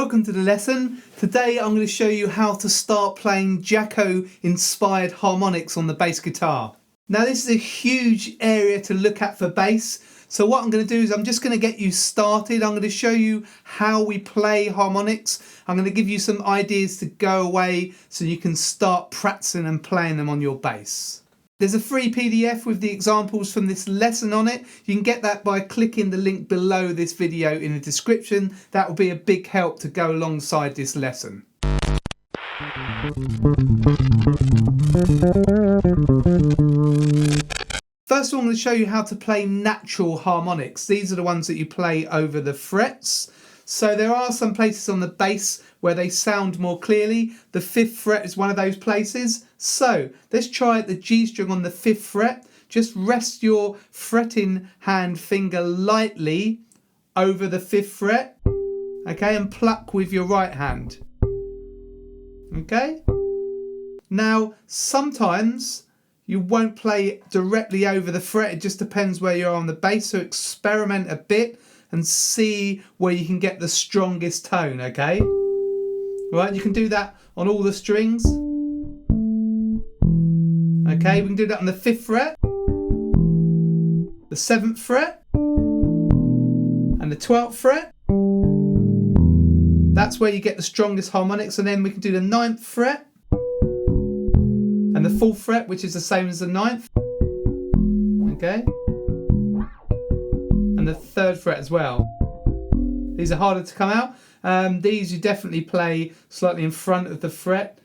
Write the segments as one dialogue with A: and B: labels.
A: Welcome to the lesson. Today I'm going to show you how to start playing Jaco inspired harmonics on the bass guitar. Now this is a huge area to look at for bass, so what I'm going to do is I'm just going to get you started. I'm going to show you how we play harmonics. I'm going to give you some ideas to go away so you can start practicing and playing them on your bass. There's a free PDF with the examples from this lesson on it. You can get that by clicking the link below this video in the description. That will be a big help to go alongside this lesson. First of all, I'm going to show you how to play natural harmonics. These are the ones that you play over the frets. So there are some places on the bass where they sound more clearly. The 5th fret is one of those places. So let's try the G string on the 5th fret. Just rest your fretting hand finger lightly over the 5th fret. Okay, and pluck with your right hand. Okay. Now, sometimes you won't play directly over the fret. It just depends where you are on the bass. So experiment a bit and see where you can get the strongest tone, okay? Right, you can do that on all the strings. Okay, we can do that on the 5th fret, the 7th fret, and the 12th fret. That's where you get the strongest harmonics, and then we can do the 9th fret, and the 4th fret, which is the same as the 9th. Okay? And the 3rd fret as well. These are harder to come out. These you definitely play slightly in front of the fret.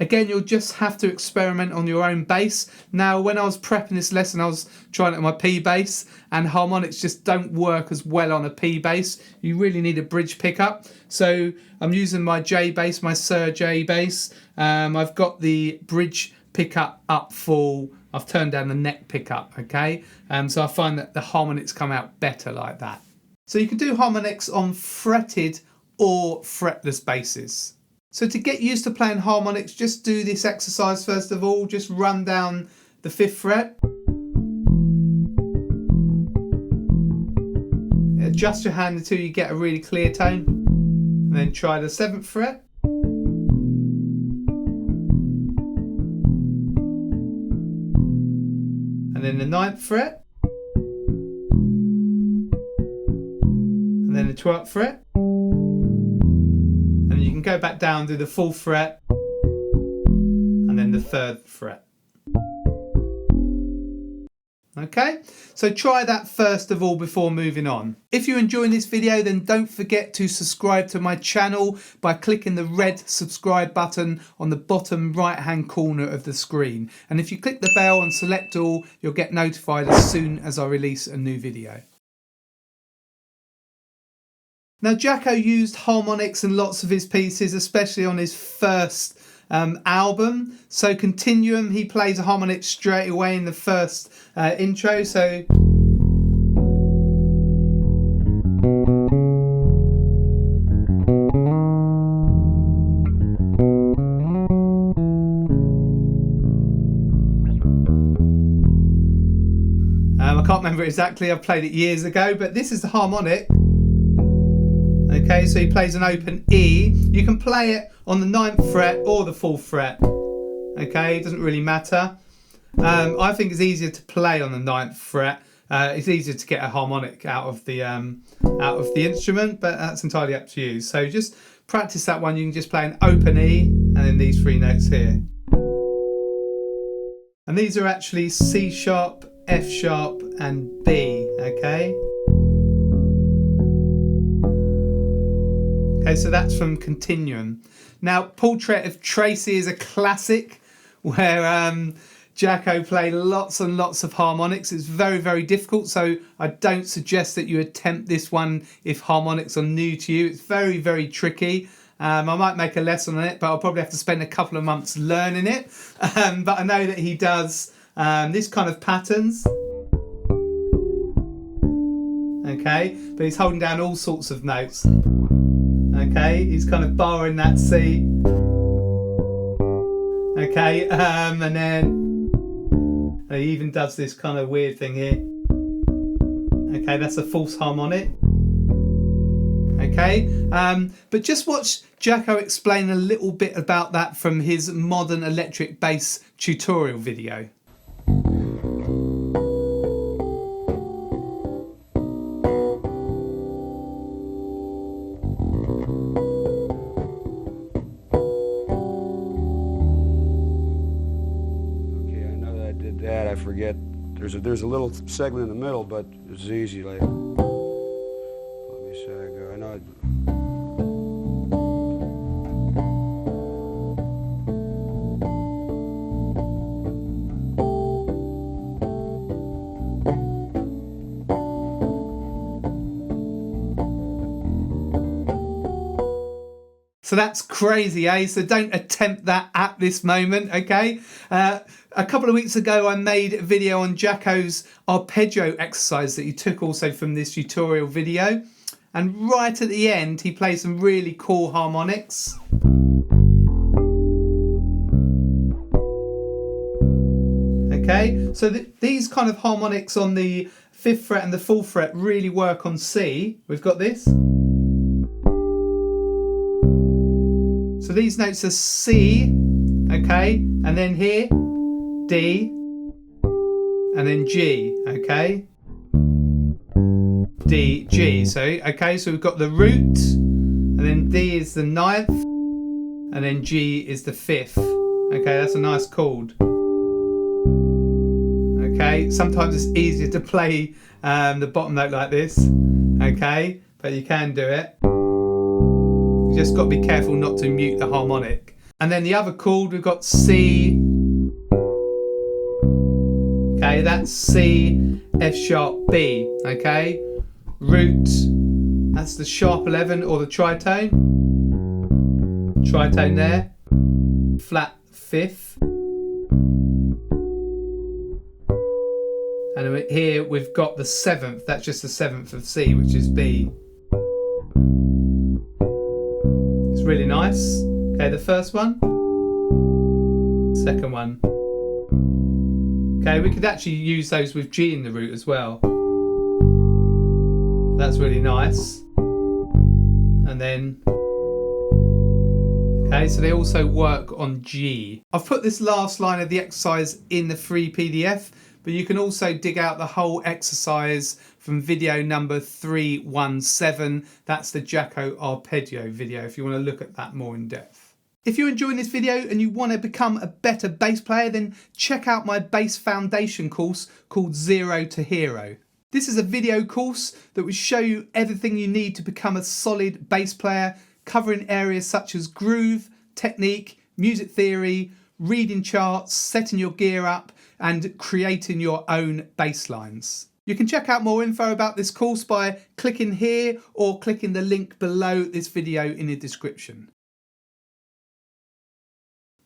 A: Again, you'll just have to experiment on your own bass. Now, when I was prepping this lesson, I was trying it on my P bass, and harmonics just don't work as well on a P bass. You really need a bridge pickup. So I'm using my J bass, my Sir J bass. I've got the bridge pickup up full. I've turned down the neck pickup, okay? So I find that the harmonics come out better like that. So you can do harmonics on fretted or fretless basses. So to get used to playing harmonics, just do this exercise first of all. Just run down the 5th fret. Adjust your hand until you get a really clear tone. And then try the 7th fret. And then the 9th fret. And then the 12th fret. And you can go back down to the 4th fret. And then the 3rd fret. Okay, so try that first of all before moving on. If you're enjoying this video, then don't forget to subscribe to my channel by clicking the red subscribe button on the bottom right hand corner of the screen. And if you click the bell and select all, you'll get notified as soon as I release a new video. Now, Jaco used harmonics in lots of his pieces, especially on his first album. So Continuum, he plays a harmonic straight away in the first intro. So I can't remember exactly, I've played it years ago, but this is the harmonic. Okay, so he plays an open E. You can play it on the 9th fret or the 4th fret. Okay, it doesn't really matter. I think it's easier to play on the 9th fret. It's easier to get a harmonic out of the instrument, but that's entirely up to you. So just practice that one. You can just play an open E and then these 3 notes here. And these are actually C sharp, F sharp, and B. Okay. Okay, so that's from Continuum. Now, Portrait of Tracy is a classic where Jaco played lots and lots of harmonics. It's very, very difficult, so I don't suggest that you attempt this one if harmonics are new to you. It's very, very tricky. I might make a lesson on it, but I'll probably have to spend a couple of months learning it. But I know that he does this kind of patterns. Okay, but he's holding down all sorts of notes. Okay, he's kind of barring that C. Okay, and then he even does this kind of weird thing here. Okay, that's a false harmonic. Okay, but just watch Jaco explain a little bit about that from his modern electric bass tutorial video.
B: I forget. There's a little segment in the middle, but it's easy. Like, let me see. I go. I know.
A: So that's crazy, eh? So don't attempt that at this moment, okay? A couple of weeks ago, I made a video on Jaco's arpeggio exercise that he took also from this tutorial video. And right at the end, he plays some really cool harmonics. Okay, so these kind of harmonics on the 5th fret and the 4th fret really work on C. We've got this. So these notes are C, okay, and then here, D, and then G, okay, D, G. So, okay, so we've got the root, and then D is the 9th, and then G is the 5th. Okay, that's a nice chord. Okay, sometimes it's easier to play the bottom note like this, okay, but you can do it. You just got to be careful not to mute the harmonic. And then the other chord, we've got C. Okay, that's C, F sharp, B. Okay, root, that's the sharp 11 or the tritone. Tritone there. Flat 5th. And here we've got the 7th. That's just the 7th of C, which is B. Really nice. Okay, the first one, second one. Okay, we could actually use those with G in the root as well. That's really nice. And then, okay, so they also work on G. I've put this last line of the exercise in the free PDF, but you can also dig out the whole exercise from video number 317. That's the Jaco arpeggio video if you want to look at that more in depth. If you're enjoying this video and you want to become a better bass player, then check out my bass foundation course called Zero to Hero. This is a video course that will show you everything you need to become a solid bass player, covering areas such as groove, technique, music theory, reading charts, setting your gear up, and creating your own bass lines. You can check out more info about this course by clicking here or clicking the link below this video in the description.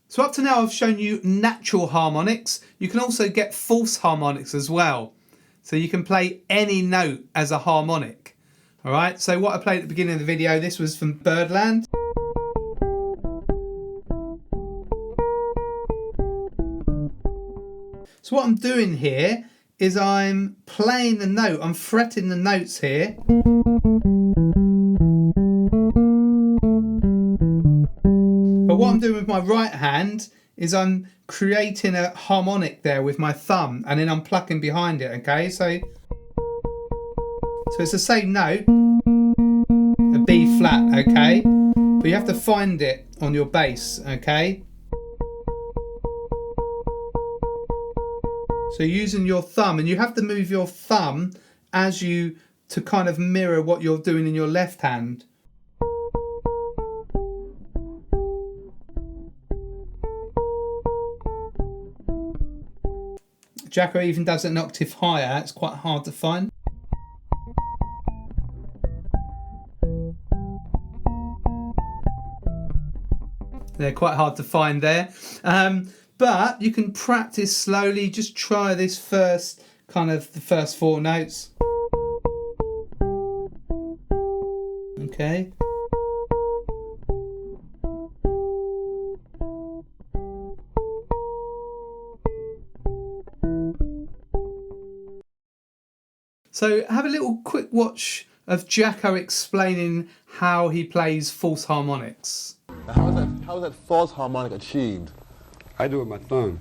A: So up to now I've shown you natural harmonics. You can also get false harmonics as well. So you can play any note as a harmonic. Alright, so what I played at the beginning of the video, this was from Birdland. So what I'm doing here is I'm playing the note, I'm fretting the notes here. But what I'm doing with my right hand is I'm creating a harmonic there with my thumb and then I'm plucking behind it, okay? So it's the same note, a B flat, okay? But you have to find it on your bass, okay? So using your thumb, and you have to move your thumb to kind of mirror what you're doing in your left hand. Jaco even does it an octave higher, it's quite hard to find. They're quite hard to find there. But you can practice slowly, just try this first, the first 4 notes. Okay. So have a little quick watch of Jaco explaining how he plays false harmonics.
C: How is that false harmonic achieved?
B: I do it with my thumb.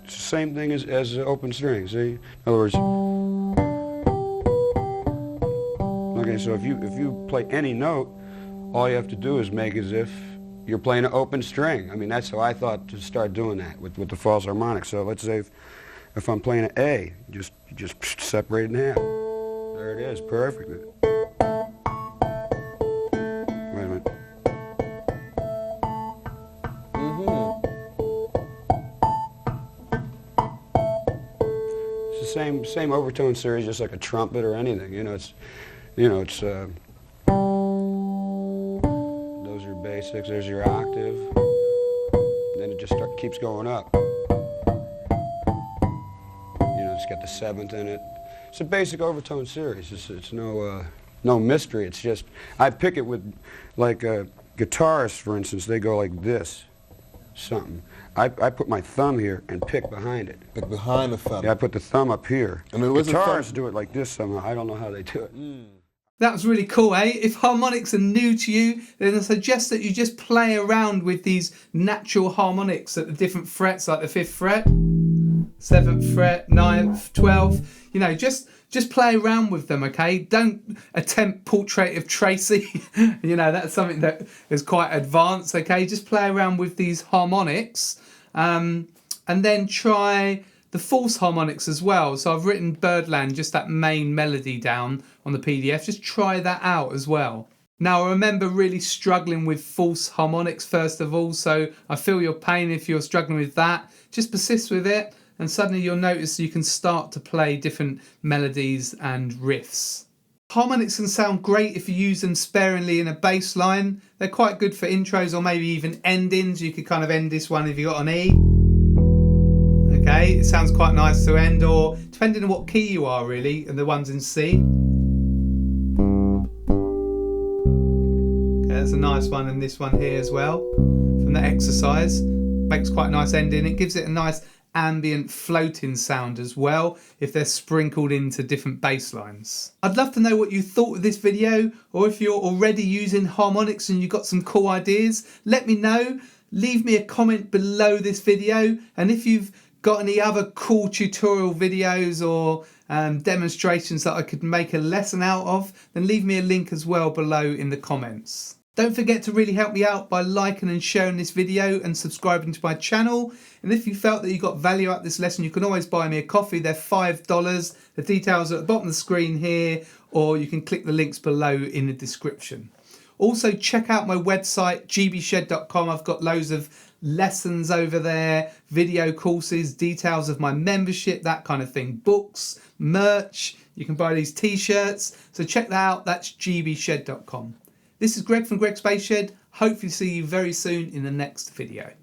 B: It's the same thing as the open string, see? In other words, okay, so if you play any note, all you have to do is make as if you're playing an open string. I mean, that's how I thought to start doing that with the false harmonic. So let's say if I'm playing an A, you just separate it in half. There it is, perfect. Wait a minute. It's the same overtone series, just like a trumpet or anything. It's those are basics. There's your octave. Then it just keeps going up. It's got the seventh in it. It's a basic overtone series. It's no mystery. It's just I pick it with, like guitarists, for instance. They go like this, something. I put my thumb here and pick behind it.
C: Pick behind the thumb.
B: Yeah, I put the thumb up here.
C: I mean,
B: guitarists do it like this somehow. I don't know how they do it.
A: That was really cool, eh? If harmonics are new to you, then I suggest that you just play around with these natural harmonics at the different frets, like the 5th fret, 7th fret, 9th, 12th. Just play around with them, okay? Don't attempt Portrait of Tracy. That's something that is quite advanced, okay? Just play around with these harmonics, and then try the false harmonics as well. So I've written Birdland, just that main melody down on the PDF. Just try that out as well. Now, I remember really struggling with false harmonics first of all, so I feel your pain if you're struggling with that. Just persist with it, and suddenly you'll notice you can start to play different melodies and riffs. Harmonics can sound great if you use them sparingly in a bass line. They're quite good for intros or maybe even endings. You could kind of end this one if you got an E. Okay, it sounds quite nice to end, or depending on what key you are really, and the ones in C. Okay, that's a nice one, and this one here as well from the exercise. Makes quite a nice ending. It gives it a nice ambient floating sound as well if they're sprinkled into different bass lines. I'd love to know what you thought of this video, or if you're already using harmonics and you've got some cool ideas, let me know. Leave me a comment below this video, and if you've got any other cool tutorial videos or demonstrations that I could make a lesson out of, then leave me a link as well below in the comments. Don't forget to really help me out by liking and sharing this video and subscribing to my channel. And if you felt that you got value out of this lesson, you can always buy me a coffee. They're $5. The details are at the bottom of the screen here, or you can click the links below in the description. Also, check out my website, gbshed.com. I've got loads of lessons over there, video courses, details of my membership, that kind of thing, books, merch. You can buy these t-shirts. So check that out. That's gbshed.com. This is Greg from Greg's Bass Shed. Hopefully see you very soon in the next video.